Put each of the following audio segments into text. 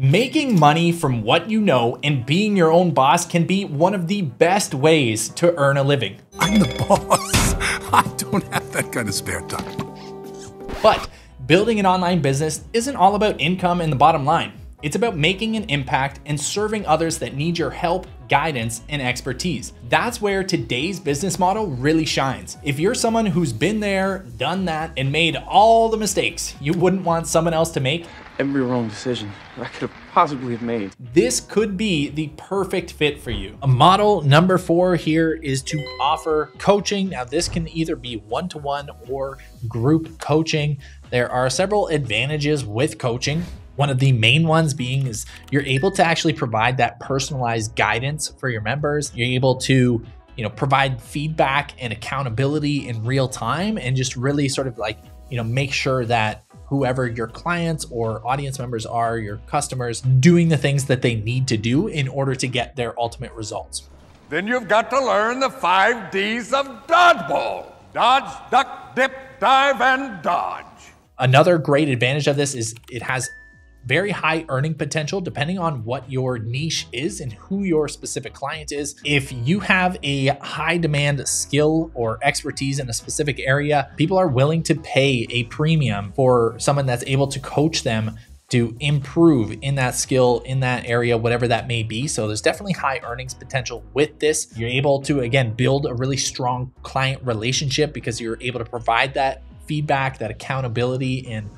Making money from what you know and being your own boss can be one of the best ways to earn a living. I'm the boss. I don't have that kind of spare time. But building an online business isn't all about income and the bottom line. It's about making an impact and serving others that need your help, guidance, and expertise. That's where today's business model really shines. If you're someone who's been there, done that, and made all the mistakes you wouldn't want someone else to make, every wrong decision I could have possibly have made, this could be the perfect fit for you. Model number 4 here is to offer coaching. Now, this can either be one-to-one or group coaching. There are several advantages with coaching. One of the main ones being is you're able to actually provide that personalized guidance for your members. You're able to, provide feedback and accountability in real time and just really sort of like, make sure that whoever your clients or audience members are, your customers, doing the things that they need to do in order to get their ultimate results. Then you've got to learn the 5 Ds of dodgeball. Dodge, duck, dip, dive, and dodge. Another great advantage of this is it has very high earning potential depending on what your niche is and who your specific client is. If you have a high demand skill or expertise in a specific area, people are willing to pay a premium for someone that's able to coach them to improve in that skill, in that area, whatever that may be. So there's definitely high earnings potential with this. You're able to, again, build a really strong client relationship because you're able to provide that feedback, that accountability, and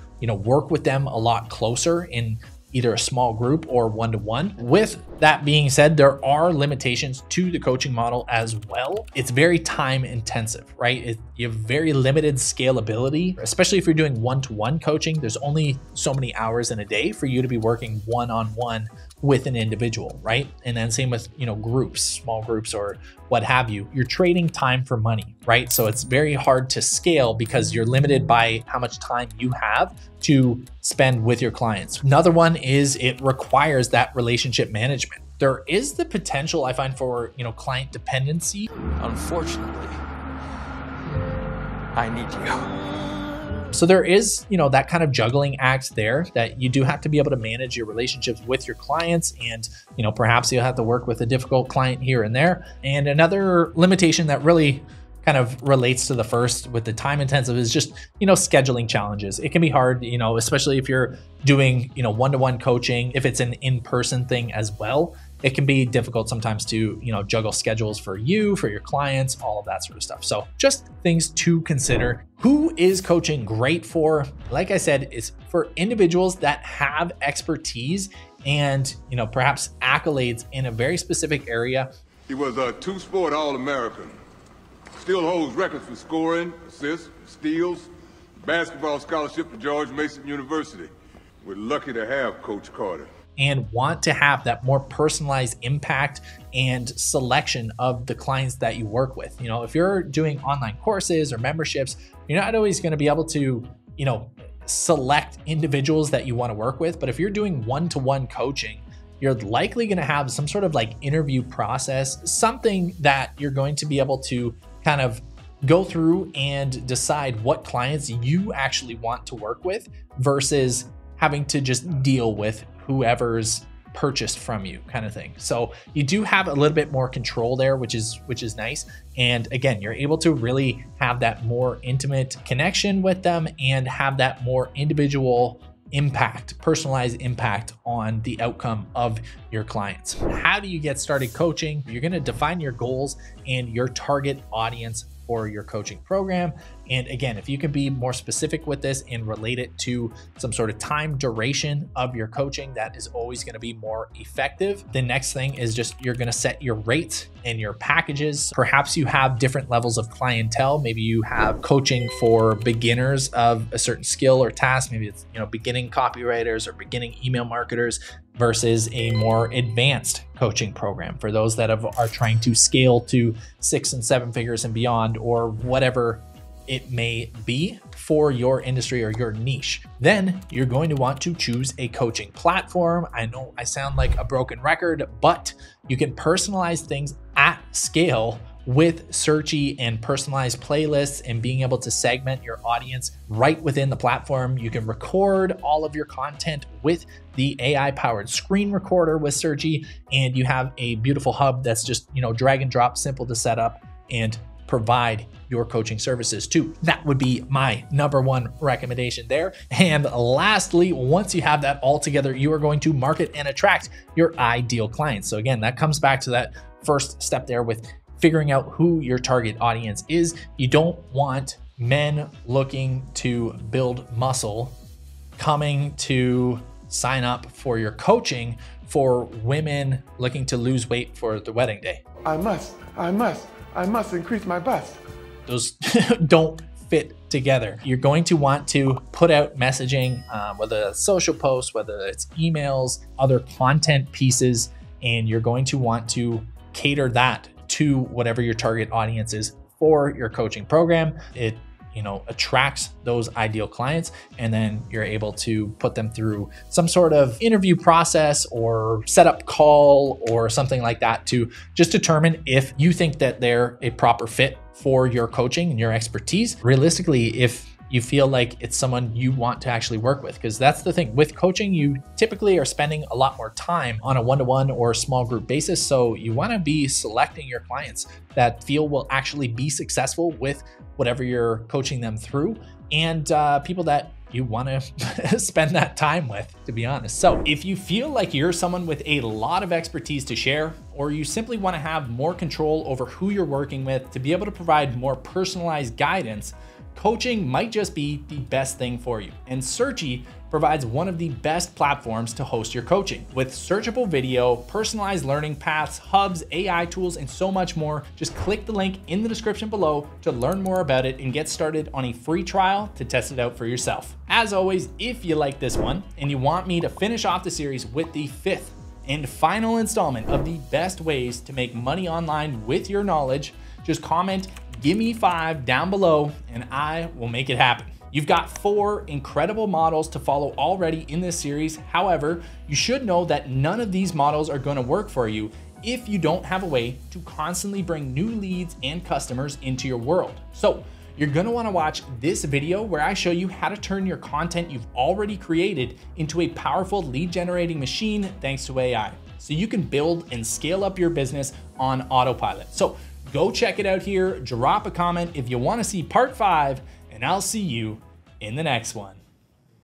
work with them a lot closer in either a small group or one-to-one. With that being said, there are limitations to the coaching model as well. It's very time intensive, right? You have very limited scalability, especially if you're doing one-to-one coaching. There's only so many hours in a day for you to be working one-on-one with an individual, right? And then same with, groups, small groups or what have you. You're trading time for money, right? So it's very hard to scale because you're limited by how much time you have to spend with your clients. Another one is it requires that relationship management. There is the potential, I find, for, client dependency. Unfortunately, I need you. So there is, that kind of juggling act there that you do have to be able to manage your relationships with your clients. And, perhaps you'll have to work with a difficult client here and there. And another limitation that really kind of relates to the first with the time intensive is just, scheduling challenges. It can be hard, especially if you're doing, one-to-one coaching, if it's an in-person thing as well. It can be difficult sometimes to, juggle schedules for you, for your clients, all of that sort of stuff. So just things to consider. Who is coaching great for? Like I said, it's for individuals that have expertise and, perhaps accolades in a very specific area. He was a 2-sport All-American. Still holds records for scoring, assists, steals, basketball scholarship to George Mason University. We're lucky to have Coach Carter. And want to have that more personalized impact and selection of the clients that you work with. If you're doing online courses or memberships, you're not always going to be able to, select individuals that you want to work with. But if you're doing one-to-one coaching, you're likely going to have some sort of like interview process, something that you're going to be able to kind of go through and decide what clients you actually want to work with versus having to just deal with whoever's purchased from you kind of thing. So you do have a little bit more control there, which is nice. And again, you're able to really have that more intimate connection with them and have that more individual impact, personalized impact on the outcome of your clients. How do you get started coaching? You're going to define your goals and your target audience for your coaching program. And again, if you can be more specific with this and relate it to some sort of time duration of your coaching, that is always going to be more effective. The next thing is just you're going to set your rates and your packages. Perhaps you have different levels of clientele. Maybe you have coaching for beginners of a certain skill or task. Maybe it's, beginning copywriters or beginning email marketers versus a more advanced coaching program for those that are trying to scale to 6 and 7 figures and beyond, or whatever it may be for your industry or your niche. Then you're going to want to choose a coaching platform. I know I sound like a broken record, but you can personalize things at scale with searchie and personalized playlists and being able to segment your audience right within the platform. You can record all of your content with the AI powered screen recorder with searchie, and you have a beautiful hub that's just, drag and drop, simple to set up and provide your coaching services to. That would be my number one recommendation there. And lastly, once you have that all together, you are going to market and attract your ideal clients. So again, that comes back to that first step there with figuring out who your target audience is. You don't want men looking to build muscle coming to sign up for your coaching for women looking to lose weight for the wedding day. I must increase my bust. Those don't fit together. You're going to want to put out messaging, whether it's social posts, whether it's emails, other content pieces, and you're going to want to cater that to whatever your target audience is for your coaching program. It attracts those ideal clients, and then you're able to put them through some sort of interview process or setup call or something like that to just determine if you think that they're a proper fit for your coaching and your expertise. Realistically, if you feel like it's someone you want to actually work with, because that's the thing with coaching, you typically are spending a lot more time on a one-to-one or small group basis. So you want to be selecting your clients that feel will actually be successful with whatever you're coaching them through, and people that you want to spend that time with, to be honest. So if you feel like you're someone with a lot of expertise to share, or you simply want to have more control over who you're working with to be able to provide more personalized guidance, coaching might just be the best thing for you. And Searchie provides one of the best platforms to host your coaching. With searchable video, personalized learning paths, hubs, AI tools, and so much more. Just click the link in the description below to learn more about it and get started on a free trial to test it out for yourself. As always, if you like this one and you want me to finish off the series with the 5th and final installment of the best ways to make money online with your knowledge, just comment "Give me 5" down below and I will make it happen. You've got 4 incredible models to follow already in this series. However, you should know that none of these models are going to work for you if you don't have a way to constantly bring new leads and customers into your world. So you're going to want to watch this video where I show you how to turn your content you've already created into a powerful lead generating machine thanks to AI, so you can build and scale up your business on autopilot. So go check it out here, drop a comment if you want to see part 5, and I'll see you in the next one.